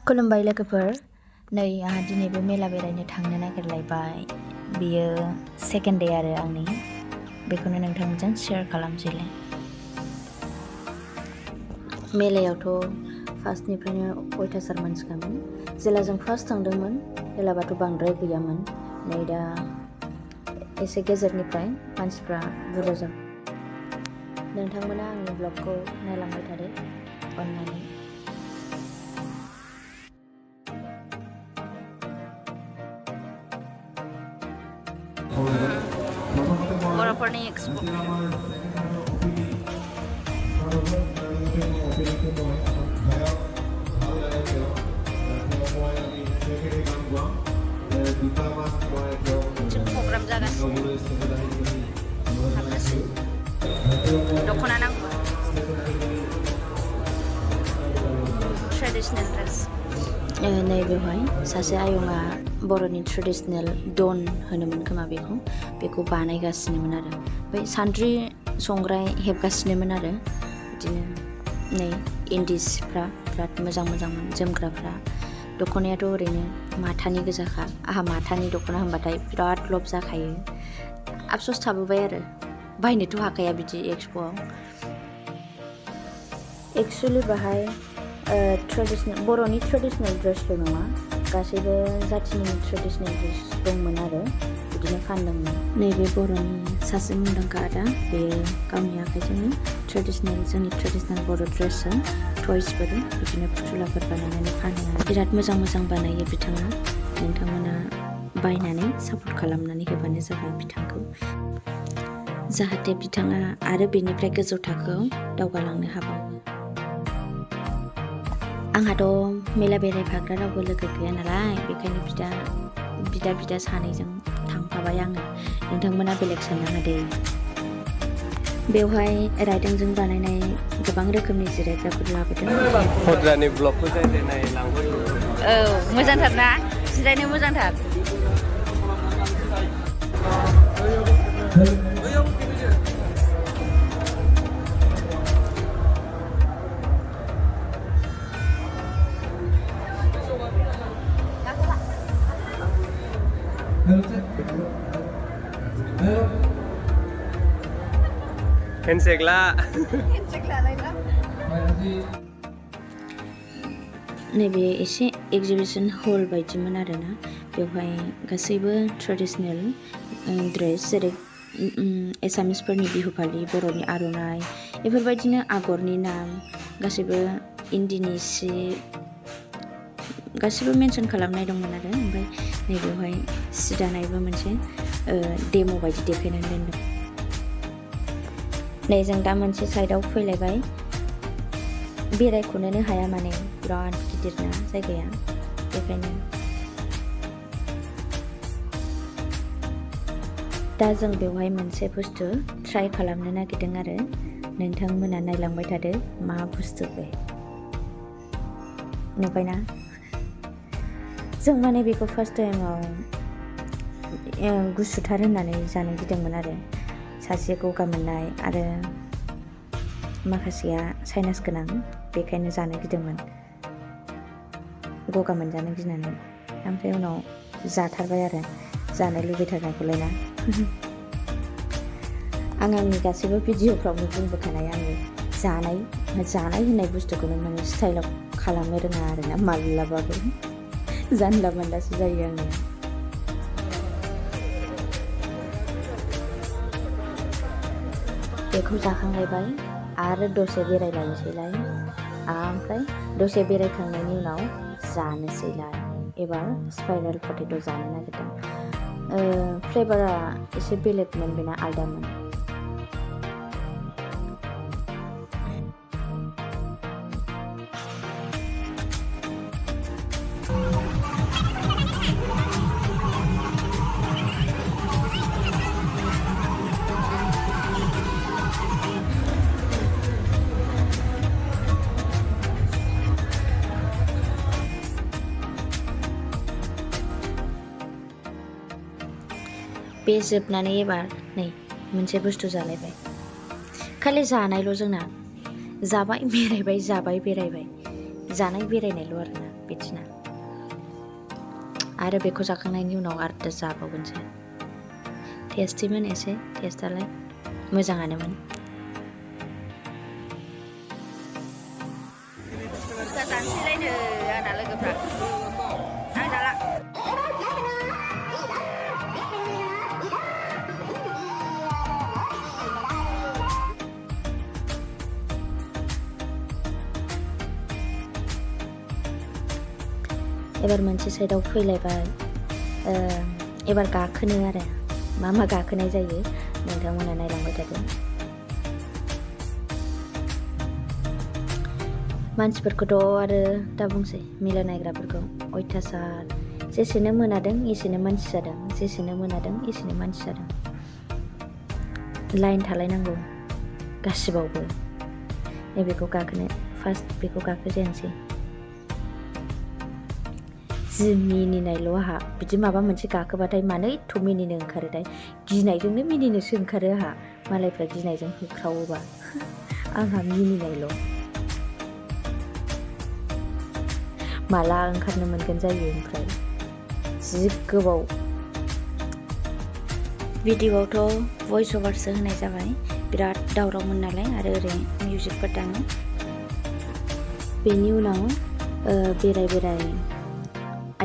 खुलुमबाय लोगोफोर नै आंहा दिनैबो मेला बेरायनो थांनो नागिरलायबाय बियो सेकेन्ड डे आरो आंनि बेखौनो नोंथांजों शेयार खालामसैलाय मेलायावथ' फार्स्टनिफ्रायनो अयथासार मानसिखामोन जेला जों फार्स्ट थांदोंमोन हेलाबाथ' बांद्राय गैयामोन नै दा एसे गेजेरनिफ्राय मानसिफ्रा बुरजा जाबाय नोंथांमोना आंनि ब्लगखौ नायलांबाय थादो अननानै बर'फोरनि एक्सपो प्रग्राम जागासिनो दख'ना नांगौ ट्रेडिशनेल ड्रेस नै बेवहाय सासे आयंआ बर'नि ट्रेडिशनेल दन होनोमोन खोमा बेखौ बानायगासिनोमोन आरो ओमफ्राय सान्द्रि संग्राय हेबगासिनोमोन आरो बिदिनो नै इन्दिसफ्रा बिराद मोजांमोन जोमग्राफ्रा दख'नायाथ' ओरैनो माथानि गोजाखा आहा माथानि दख'ना होनबाथाय बिराद लब जाखायो आफस'स थाबोबाय आरो बायनोथ' हाखाया बिदि एक्सप'आव एक्सुवेलि बाहाय बर'नि ट्रेडिशनेल ड्रेसल' नङा गासैबो जाथिनि ट्रेडिशनेल ड्रेस दंमोन आरो बिदिनो फानदोंमोन नैबे बर'नि सासे मुंदांखा आदा बेयो गावनि आखाइजोंनो जोंनि ट्रेडिशनेल बर' ड्रेसजों टयसफोर बिदिनो फुथुलाफोर बानायनानै फानो बिराद मोजां बानायो बिथाङा नोंथांमोना बायनानै सापर्ट खालामनानै होबानो जाबाय बिथांखौ जाहाथे बिथाङा आरो बेनिफ्राय गोजौ थाखोआव दावगालांनो हाबावो आंहाथ' मेला बेरायफाग्रा रावबो लोगो गैया नालाय बेखायनो बिदा सानैजों थांफाबाय आङो नोंथांमोना बेलेग साननाङा दे बेवहाय रायदोंजों बानायनाय गोबां रोखोमनि जिरायग्राफोर लाबोदों हद्रानि ब्लगखौ जायलायनाय लांबाय औ मोजांथार ना जिरायनो मोजांथार हेन्डसेक लालायला नैबे एसे एगजिबिसन हल बायदिमोन आरोना बेवहाय गासैबो ट्रेडिशनेल ड्रेस जेरै एसामिसफोरनि बिहु फालि बर'नि आर'नाइ बेफोरबायदिनो आगरनि नाम गासैबो इन्दिनि सि गासिबो मेनसन खालामनाय दंमोन आरो ओमफ्राय नैबेवहाय सि दानायबो मोनसे डेम' बायदि देखायनानै दोनदों नै जों दा मोनसे साइडआव फैलायबाय बेरायख'नोनो हाया माने बिराद गिदिर ना जायगाया बेखायनो दा जों बेवहाय मोनसे बुस्थु ट्राइ खालामनो नागिरदों आरो नोंथांमोना नायलांबाय थादो मा बुस्थु बे नुबायना जों माने बेखौ फार्स्ट टाइमाव गुसुथार होननानै जानो गिदोंमोन आरो सासे गगा मोननाय आरो माखासेया साइनास गोनां बेखायनो जानो गिदोंमोन गगा मोनजानो गिनानै ओमफ्राय उनाव जाथारबाय आरो जानो लुबैथारनायखौलाय ना आंनि गासैबो भिडिअफ्रावनो बुंबोखानाय आङो जानाय होननाय बुस्थुखौनो माने स्टाइलाव खालामनो रोङा आरोना माब्लाबाबो जानला मानलासो जायो आङो बेखौ जाखांलायबाय आरो दसे बेरायलायनोसैलाय ओमफ्राय दसे बेरायखांनायनि उनाव जानोसैलाय एबार स्पाइरेल पटेट' जानो नागिरदों फ्लेभारा एसे बेलेगमोन बेना आलदामोन बे जोबनानै एबार नै मोनसे बुस्थु जालायबाय खालि जानायल' जोंना जाबाय बेरायबाय जाबाय बेरायबाय जानाय बेरायनायल' आरोना बिदिनो आरो बेखौ जाखांनायनि उनाव आरो जाबावगोनसो टेस्टिमोन एसे टेस्टालाय मोजाङानोमोन जानोसैलायनो आंना लोगोफ्रा आं जाला एबार मोनसे साइडआव फैलायबाय एबार गाखोनो आरो मा गाखोनाय जायो नोंथांमोना नायलांबाय थादो मानसिफोरखौथ' आरो दा बुंसै मेला नायग्राफोरखौ अयथासार जेसेनो मोनादों एसेनो मानसि जादों जेसेनो मोनादों एसेनो मानसि जादों लाइन थालायनांगौ गासिबावबो नैबेखौ गाखोनो फार्स्ट बेखौ गाखोजेनसै जि मिनिनायल' आहा बिदि माबा मोनसे गाखोबाथाय मानो एथ' मिनिनो ओंखारोथाय गिनायजोंनो मिनिनोसो ओंखारो आहा मालायफ्रा गिनायजों होख्रावोबा आंहा मिनिनायल' माला ओंखारनो मोनगोन जायो ओमफ्राय जि गोबाव भिडिअ'आवथ' भइस अभारसो होनाय जाबाय बिराद दावरावमोन नालाय आरो ओरै मिउजिकफोर दामो बेनि उनाव बेराय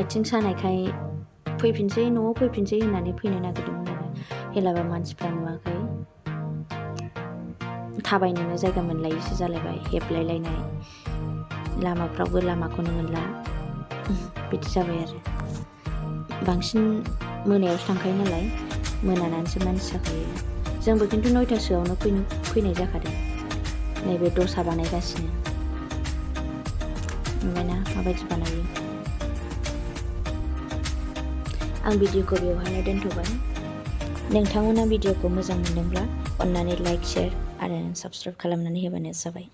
आथिं सानायखाय फैफिनसै न'आव फैफिनसै होननानै फैनो नागिरदोंमोन आरो हेलाबा मानसिफ्रा नुवाखै थाबायनोनो जायगा मोनलायैसो जालायबाय हेबलायलायनाय लामाफ्रावबो लामाखौनो मोनला बिदि जाबाय आरो बांसिन मोनायावसो थांखायो नालाय मोनानानैसो मानसि जाखायो जोंबो खिन्थु 9टासोआवनो फैनाय जाखादों नैबे दसा बानायगासिनो नुबायना माबायदि बानायो आं भिडिअखौ बेवहायनो दोनथ'बाय नोंथांमोना भिडिअखौ मोजां मोनदोंब्ला अन्नानै लाइक शेयार आरो साबस्क्राइब खालामनानै होबानो जाबाय